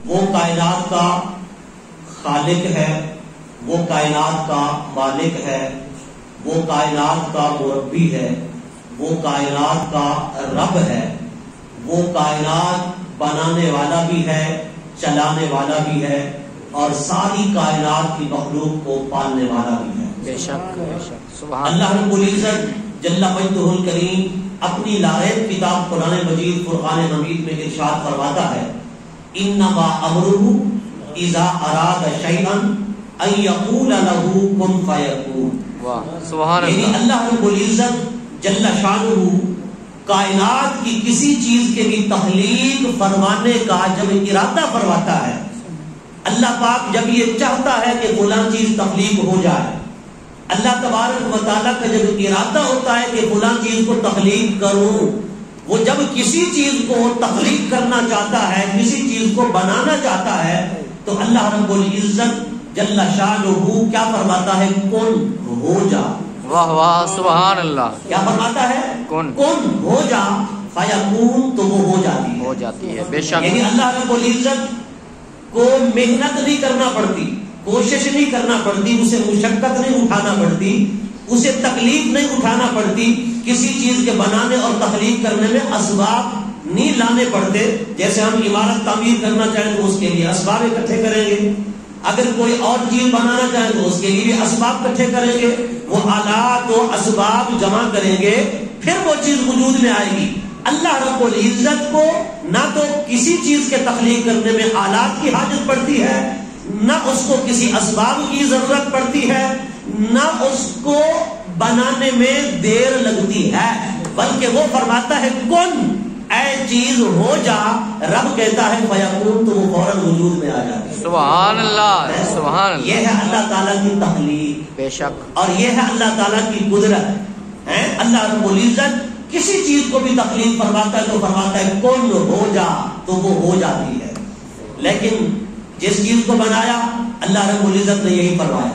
وہ کائنات کا خالق ہے، وہ کائنات کا مالک ہے، وہ کائنات کا مربی ہے، وہ کائنات کا رب ہے، وہ کائنات بنانے والا بھی ہے، چلانے والا بھی ہے، اور ساری کائنات کی مخلوق کو پالنے والا بھی ہے۔ بے شک بے شک، سبحان اللہ رب العزت جل مجدہ الکریم اپنی لاریب کتاب قرآن مجید فرقان حمید میں ارشاد فرماتا ہے، انما امرہ اذا اراد شیئا ان یقول له کن فیکون۔ واہ سبحان یعنی اللہ، اللہ رب العزت جل شانہ کائنات کی کسی چیز کے بھی تخلیق فرمانے کا جب ارادہ فرماتا ہے، اللہ پاک جب یہ چاہتا ہے کہ فلاں چیز تخلیق ہو جائے، اللہ تبارک و تعالیٰ کا جب ارادہ ہوتا ہے کہ فلاں چیز کو تخلیق کروں، وہ جب کسی چیز کو تخلیق کرنا چاہتا ہے، کسی چیز کو بنانا چاہتا ہے، تو اللہ رب العزت جل شانہ کیا فرماتا ہے؟ کن ہو جا۔ واہ واہ سبحان اللہ، کیا فرماتا ہے؟ کن ہو جا، فیکون، تو وہ ہو جاتی ہے، ہو جاتی ہے۔ بے شک، یعنی اللہ رب العزت کو محنت نہیں کرنا پڑتی، کوشش نہیں کرنا پڑتی، اسے مشقت نہیں اٹھانا پڑتی، اسے تکلیف نہیں اٹھانا پڑتی، کسی چیز کے بنانے اور تخلیق کرنے میں اسباب نہیں لانے پڑتے۔ جیسے ہم عمارت تعمیر کرنا چاہیں تو اس کے لیے اسباب اکٹھے کریں گے، اگر کوئی اور چیز بنانا چاہیں تو اس کے لیے بھی اسباب اکٹھے کریں گے، وہ آلات و اسباب جمع کریں گے، پھر وہ چیز وجود میں آئے گی۔ اللہ رب العزت کو نہ تو کسی چیز کے تخلیق کرنے میں آلات کی حاجت پڑتی ہے، نہ اس کو کسی اسباب کی ضرورت پڑتی ہے، نہ اس کو بنانے میں دیر لگتی ہے، بلکہ وہ فرماتا ہے کن، اے چیز ہو جا، رب کہتا ہے فیکون، تو وہ فوراً وجود میں آ جاتی ہے۔ سبحان اللہ سبحان اللہ، یہ ہے اللہ تعالیٰ کی تخلیق، بے شک، اور یہ ہے اللہ تعالیٰ کی قدرت ہے۔ اللہ رب العزت کسی چیز کو بھی تخلیق فرماتا ہے تو فرماتا ہے کن ہو جا، تو وہ ہو جاتی ہے۔ لیکن جس چیز کو بنایا اللہ رب العزت نے یہی فرمایا،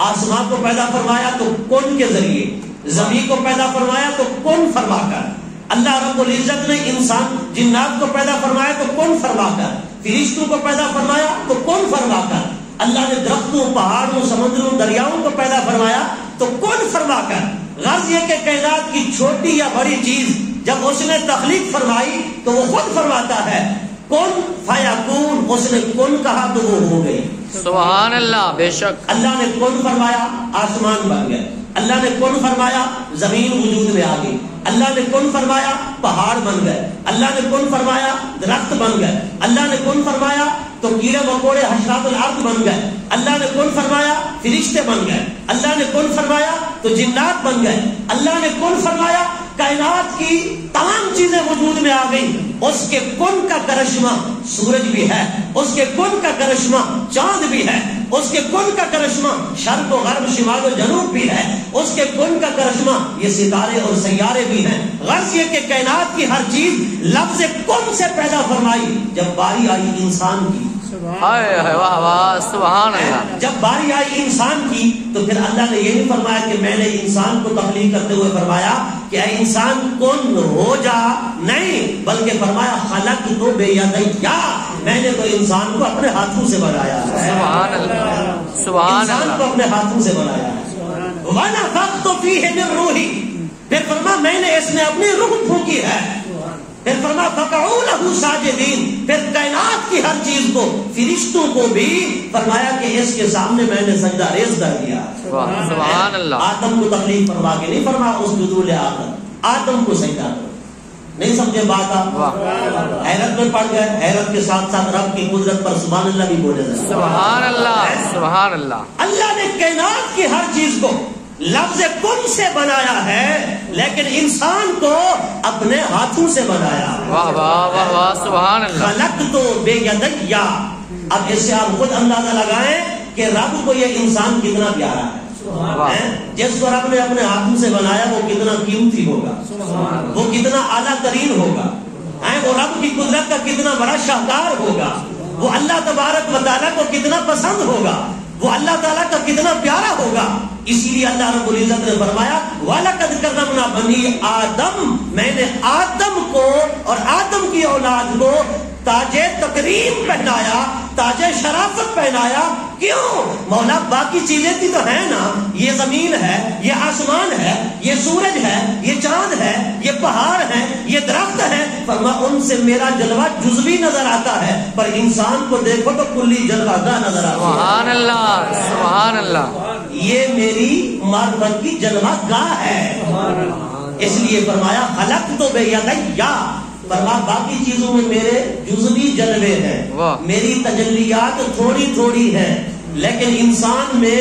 آسمان کو پیدا فرمایا تو کن کے ذریعے، زمین کو پیدا فرمایا تو کن فرما کر، اللہ رب العزت نے انسان جنات کو پیدا فرمایا تو کن فرما کر، فرشتوں کو پیدا فرمایا تو کن فرما کر، اللہ نے درختوں، پہاڑوں، سمندروں، دریاؤں کو پیدا فرمایا تو کن فرما کر۔ غرض یہ کہ کائنات کی چھوٹی یا بڑی چیز جب اس نے تخلیق فرمائی تو وہ خود فرماتا ہے کن فیکون، اس نے کن کہا تو وہ ہو گئی۔ سبحان اللہ، بے شک، اللہ نے کن فرمایا آسمان بن گئے، اللہ نے کن فرمایا زمین وجود میں آ گئی، اللہ نے کن فرمایا پہاڑ بن گئے، اللہ نے کن فرمایا درخت بن گئے، اللہ نے کن فرمایا تو کیڑے مکوڑے حشرات الارض بن گئے، اللہ نے کن فرمایا فرشتے بن گئے، اللہ نے کن فرمایا تو جنات بن گئے، اللہ نے کن فرمایا کائنات کی تمام چیزیں وجود میں آ گئی۔ اس کے کن کا کرشمہ سورج بھی ہے، اس کے کن کا کرشمہ چاند بھی ہے، اس کے کن کا کرشمہ شرق و غرب، شمال و جنوب بھی ہے، اس کے کن کا کرشمہ یہ ستارے اور سیارے بھی ہیں۔ غرض یہ کہ کائنات کی ہر چیز لفظ کن سے پیدا فرمائی۔ جب باری آئی انسان کی، ہائے ہائے واہ واہ سبحان اللہ، جب باری آئی انسان کی تو پھر اللہ نے یہ نہیں فرمایا کہ میں نے انسان کو تخلیق کرتے ہوئے فرمایا کہ اے انسان کن ہو جا، نہیں، بلکہ فرمایا خلقت بیدیا، میں نے تو انسان کو اپنے ہاتھوں سے بنایا ہے۔ سبحان اللہ سبحان انسان کو اللہ، اپنے ہاتھوں سے بنایا ہے۔ وَنَفَخْتُ فِيهِ مِن رُوحِي، پھر فرمایا میں نے اس میں اپنی روح پھونکی ہے، پھر فرمایا فَقَعُوا لَهُ سَاجِدِينَ، پھر کائنات کی ہر چیز کو، فرشتوں کو بھی فرمایا کہ اس کے سامنے میں نے سجدہ ریز کر دیا۔ سبحان اللہ، آدم کو تخلیق فرما کے نہیں فرمایا اسجدوا لآدم، آدم کو سجدہ کرو۔ نہیں سمجھے بات آپ؟ حیرت میں پڑ گئے، حیرت کے ساتھ ساتھ رب کی قدرت پر سبحان اللہ بھی بولے جائے۔ سبحان اللہ سبحان اللہ، اللہ نے کائنات کی ہر چیز کو لفظ کن سے بنایا ہے، لیکن انسان کو اپنے ہاتھوں سے بنایا۔ واہ واہ واہ واہ سبحان اللہ، خلقت بیدیا۔ اب اس سے آپ خود اندازہ لگائیں کہ رب کو یہ انسان کتنا پیارا ہے، جس کو رب نے اپنے ہاتھوں سے بنایا وہ کتنا قیمتی ہوگا، وہ کتنا اعلیٰ ترین ہوگا، وہ رب کی قدرت کا کتنا بڑا شاہکار ہوگا، وہ اللہ تبارک و تعالیٰ کو کتنا پسند ہوگا، وہ اللہ تعالیٰ کا کتنا پیارا ہوگا۔ اسی لیے اللہ رب العزت نے فرمایا وَلَقَدْ كَرَّمْنَا بَنِي آدم، میں نے آدم کو اور آدم کی اولاد کو تاج تکریم پہنایا، تاج شرافت پہنایا. کیوں؟ مولا باقی چیزیں بھی تو ہیں نا، یہ زمین ہے، یہ آسمان ہے، یہ سورج ہے، یہ چاند ہے، یہ پہاڑ ہے، یہ درخت ہے. فرما ان سے میرا جلوہ جزوی نظر آتا ہے، پر انسان کو دیکھو تو کلی جلوہ گاہ نظر آتا ہے. سبحان اللہ، سبحان اللہ. یہ میری معرفت کی جلوہ گاہ ہے. اس لیے فرمایا خلق تو بے یدیا، فرما باقی چیزوں میں میرے جزوی جلوے ہیں، میری تجلیات تھوڑی تھوڑی ہیں، لیکن انسان میں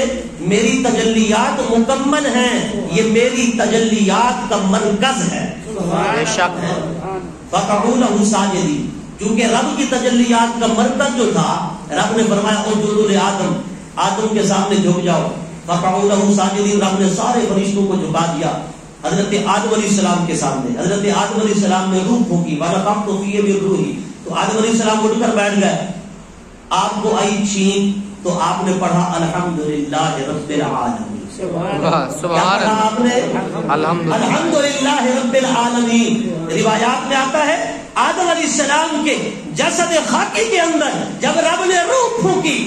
میری تجلیات مکمل ہیں. یہ میری تجلیات کا مرکز ہے. بے شک. فقعوا لہ ساجدین، کیونکہ رب کی تجلیات کا مرکز جو تھا، رب نے فرمایا اسجدوا لآدم، آدم کے سامنے جھک جاؤ. فقعوا لہ ساجدین، رب نے سارے فرشتوں کو جھکا دیا حضرت آدم علیہ السلام کے سامنے. حضرت آدم علیہ السلام نے روح پھونکی، وَنَفَخْتُ فِيهِ مِن روحِي، تو آدم علیہ السلام اٹھ کر بیٹھ گئے. آپ کو آئی چھینک تو آپ نے پڑھا الحمدللہ رب العالمین. سبحان اللہ. آپ نے الحمدللہ رب العالمین. روایات میں آتا ہے آدم علیہ السلام کے جسد خاکی کے اندر جب رب نے روح پھونکی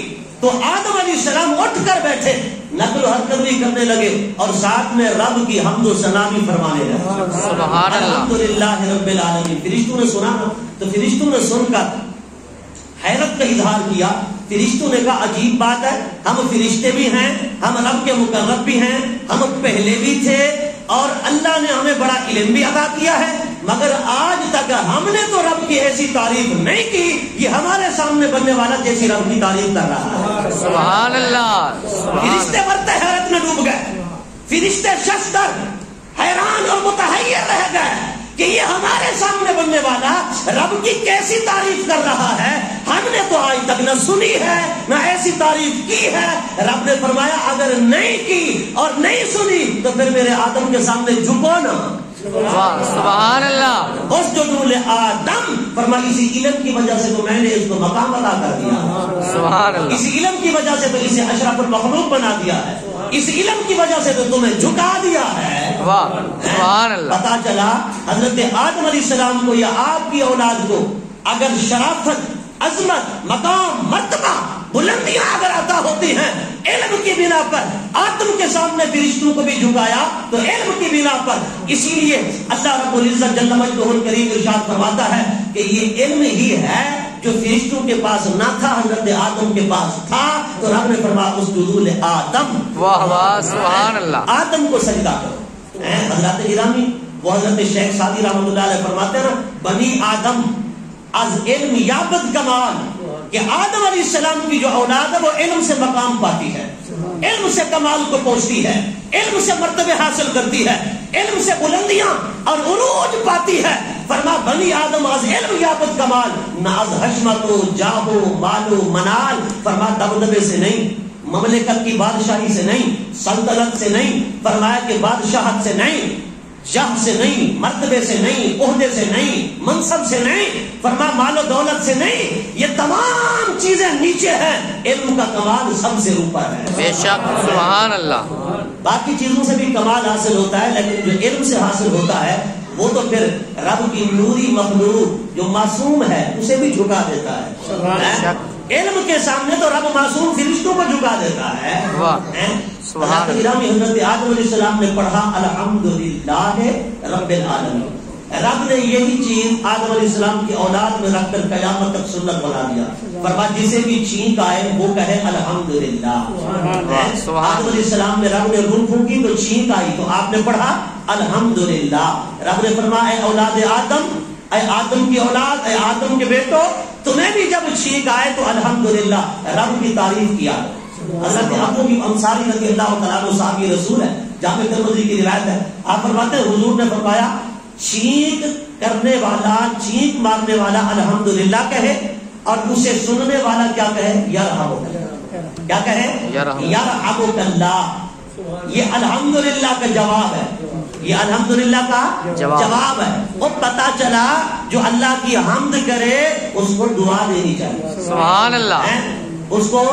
تو آدم علیہ السلام اٹھ کر بیٹھے، نقل و حرکت بھی کرنے لگے اور ساتھ میں رب کی حمد و ثنا بھی فرمانے لگے. سبحان اللہ. الحمدللہ رب العالمین. فرشتوں نے سنا تو فرشتوں نے سن کر حیرت کا اظہار کیا. فرشتوں نے کہا عجیب بات ہے، ہم فرشتے بھی ہیں، ہم رب کے مقرب بھی ہیں، ہم پہلے بھی تھے اور اللہ نے ہمیں بڑا علم بھی عطا کیا ہے، مگر آج تک ہم نے تو رب کی ایسی تعریف نہیں کی. یہ ہمارے سامنے بننے والا جیسی رب کی تعریف کر رہا ہے. سبحان اللہ. فرشتے برتے حیرت میں ڈوب گئے. فرشتے ششدر حیران اور متحیر رہ گئے کہ یہ ہمارے سامنے بننے والا رب کی کیسی تعریف کر رہا ہے. ہم نے تو آج تک نہ سنی ہے نہ ایسی تعریف کی ہے. رب نے فرمایا اگر نہیں کی اور نہیں سنی تو پھر میرے آدم کے سامنے جھکو نا. سبحان اللہ. اسجدوا لآدم، فرمایا اسی علم کی وجہ سے تو میں نے اس کو مقام عطا کر دیا. سبحان اللہ. اسی علم کی وجہ سے تو اسے اشرف المخلوق بنا دیا ہے. اس علم کی وجہ سے تو تمہیں جھکا دیا ہے. واہ سبحان اللہ. پتا چلا حضرت آدم علیہ السلام کو یا آپ کی اولاد کو اگر شرافت، عظمت، مقام، مرتبہ، بلندیاں اگر عطا ہوتی ہیں علم کی بنا پر، آدم کے سامنے فرشتوں کو بھی جھکایا تو علم کی بنا پر. اسی لیے اللہ رب العزت جل مجدہ الکریم ارشاد فرماتا ہے کہ یہ علم ہی ہے جو فرشتوں کے پاس نہ تھا، حضرت آدم کے پاس تھا. تو رب نے فرمایا اسجدوا لآدم. واہ واہ سبحان اللہ. آدم کو سجدہ کرو. حضرت گرامی وہ حضرت شیخ سعدی رحمۃ اللہ علیہ فرماتے ہیں نا، بنی آدم از علم یابد کمال، کہ آدم علیہ السلام کی جو اولاد ہے وہ علم سے مقام پاتی ہے، علم سے کمال کو پہنچتی ہے، علم سے مرتبے حاصل کرتی ہے، علم سے بلندیاں اور عروج پاتی ہے. فرما بنی آدم از علم یابد کمال، نہ از حشمت و جاہ و مال و منال. فرما دبدبے سے نہیں، مملکت کی بادشاہی سے نہیں، سلطنت سے نہیں، فرمایا کہ بادشاہت سے نہیں، جاہ سے نہیں، مرتبے سے نہیں، عہدے سے نہیں، منصب سے نہیں، فرما مال و دولت سے نہیں. یہ تمام چیزیں نیچے ہیں، علم کا کمال سب سے اوپر ہے. بے شک سبحان اللہ. باقی چیزوں سے بھی کمال حاصل ہوتا ہے، لیکن جو علم سے حاصل ہوتا ہے وہ تو پھر رب کی نوری مخلوق جو معصوم ہے اسے بھی جھکا دیتا ہے. علم کے سامنے تو رب معصوم فرشتوں کو جھکا دیتا ہے. حضرت آدم علیہ السلام نے پڑھا الحمدللہ رب العالمین. رب نے یہی چیز آدم علیہ السلام کی اولاد میں رکھ کر قیامت تک سنت بنا دیا. فرمایا جسے بھی چھینک آئے وہ کہے الحمدللہ. آدم علیہ السلام نے رب نے روح پھونکی تو چھینک آئی تو آپ نے پڑھا الحمدللہ. رب نے فرمایا اے اولاد آدم، اے آدم کی اولاد، اے آدم کے بیٹو، تمہیں بھی جب چھینک آئے تو الحمدللہ رب کی تعریف کیا. حضرت ابو انصاری رضی اللہ تعالیٰ عنہ صحابی رسول ہے، جامع ترمذی کی روایت ہے. آپ فرماتے ہیں حضور نے فرمایا چھینک کرنے والا، چھینک مارنے والا الحمدللہ کہے اور اسے سننے والا کیا کہے؟ یرحمک اللہ. کیا کہے؟ یرحمک اللہ. یہ الحمدللہ کا جواب ہے، یہ الحمدللہ کا جواب ہے. وہ پتا چلا جو اللہ کی حمد کرے اس کو دعا دینی چاہیے. سبحان اللہ. اس کو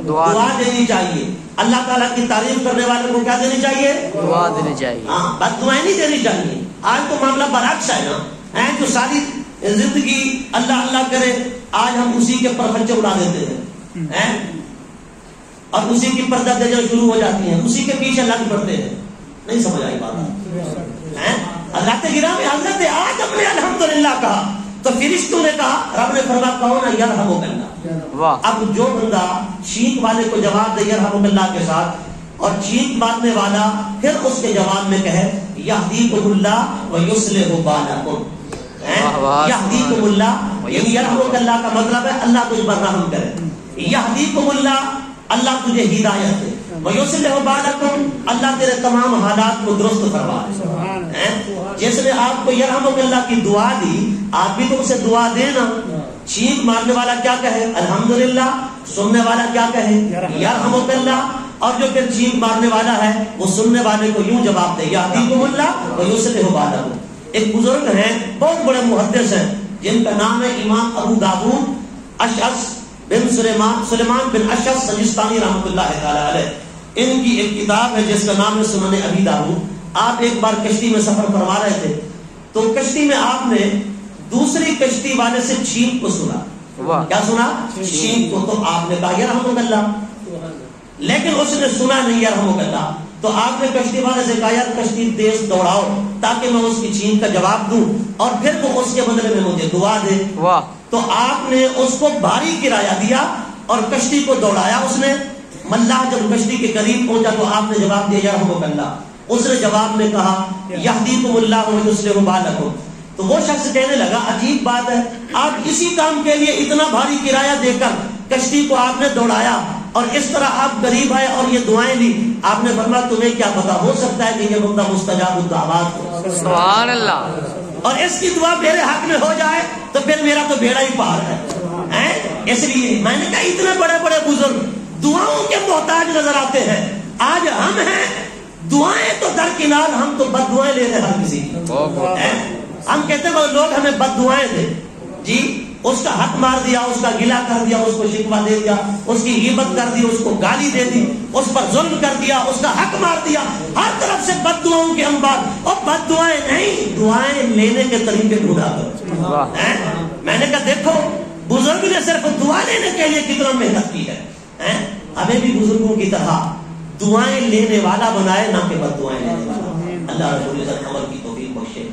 دعا دینی چاہیے. اللہ تعالیٰ کی تعریف کرنے والے کو کیا دینی چاہیے؟ دعا دینی چاہیے. ہاں، بد دعائیں نہیں دینی چاہیے. آج تو معاملہ برعکس ہے نا، جو ساری زندگی اللہ اللہ کرے، آج ہم اسی کے پرخچے اڑا دیتے ہیں اور اسی کی پردہ دیجاں شروع ہو جاتی ہیں، اسی کے پیچھے لگ پڑتے ہیں. نہیں سمجھ آئی بات؟ اللہ کے گرامی حضرت آج ہم نے الحمدللہ کہا تو فرشتوں نے کہا، رب نے فرمایا کون ہے یرحمک اللہ. اب جو بندہ چینک والے کو جواب دے یرحمک اللہ کے ساتھ، اور چینک مارنے والا پھر اس کے جواب میں کہے یہدیکم اللہ و یصلح بالکم. یہدیکم اللہ، یعنی یرحمک اللہ کا مطلب ہے اللہ تجھ پر رحم کرے. یہدیکم اللہ، اللہ تجھے ہدایت دے. ویصلح بالکم، اللہ تیرے تمام حالات کو درست فرمائے. جس نے آپ کو یرحمک اللہ کی دعا دی، آپ بھی تو اسے دعا دینا. چینک مارنے والا کیا کہے؟ الحمدللہ. سننے والا کیا کہے؟ یرحمک اللہ. اور جو پھر چینک مارنے والا ہے وہ سننے والے کو یوں جواب دے یہدیکم اللہ ویصلح بالکم. ایک بزرگ ہیں، بہت بڑے محدث ہیں، جن کا نام ہے امام ابو داؤد اشعث بن سلیمان بن اشعث سجستانی رحمۃ اللہ تعالی علیہ. ان کی ایک کتاب ہے جس کا نام ہے سنن ابی داؤد. آپ ایک بار کشتی میں سفر فرما رہے تھے تو کشتی میں آپ نے دوسری کشتی والے سے چھینک کو سنا. کیا سنا؟ چھینک کو. تو آپ نے کہا یرحمک اللہ، لیکن اس نے سنا نہیں یرحمک اللہ. تو آپ نے کشتی والے سے کہا یار کشتی تیز دوڑاؤ تاکہ میں اس کی چھینک کا جواب دوں اور پھر وہ اس کے بدلے میں مجھے دعا دے. تو آپ نے اس کو بھاری کرایہ دیا اور کشتی کو دوڑایا. اس نے ملاح جب کشتی کے قریب پہنچا تو آپ نے جواب دیا یرحمک اللہ. اس نے جواب میں کہا یہدیکم اللہ ویصلح بالکم. تو وہ شخص کہنے لگا عجیب بات ہے، آپ اسی کام کے لیے اتنا بھاری کرایہ دے کر کشتی کو آپ نے دوڑایا اور اس طرح آپ غریب آئے اور یہ دعائیں لی. آپ نے فرمایا تمہیں کیا پتا، ہو سکتا ہے کہ یہ بندہ مستجاب الدعوات ہو. سبحان اللہ. اور اس کی دعا میرے حق میں ہو جائے تو پھر میرا تو بیڑا ہی پار ہے. اس لیے میں نے کہا اتنے بڑے بڑے بزرگ دعاؤں کے محتاج نظر آتے ہیں. آج ہم ہیں دعائیں تو درکنار، ہم تو بد دعائیں لے رہے ہیں ہر کسی کی. ہم کہتے ہیں لوگ ہمیں بد دعائیں دے جی، اس کا حق مار دیا، اس کا گلا کر دیا، اس کو شکوہ دے دیا، اس کی غیبت کر دی، اس کو گالی دے دی، اس پر ظلم کر دیا، اس کا حق مار دیا، ہر طرف سے بد دعاؤں کے انبار. اور بد دعائیں نہیں، دعائیں لینے کے طریقے ڈھونڈا کرو. میں نے کہا دیکھو بزرگ نے صرف دعا لینے کے لیے کتنا محنت کی ہے. ہمیں بھی بزرگوں کی طرح دعائیں لینے والا بنائے، نہ کہ بد دعائیں لینے والا. اللہ رب العزت عمل کی توفیق بخشے.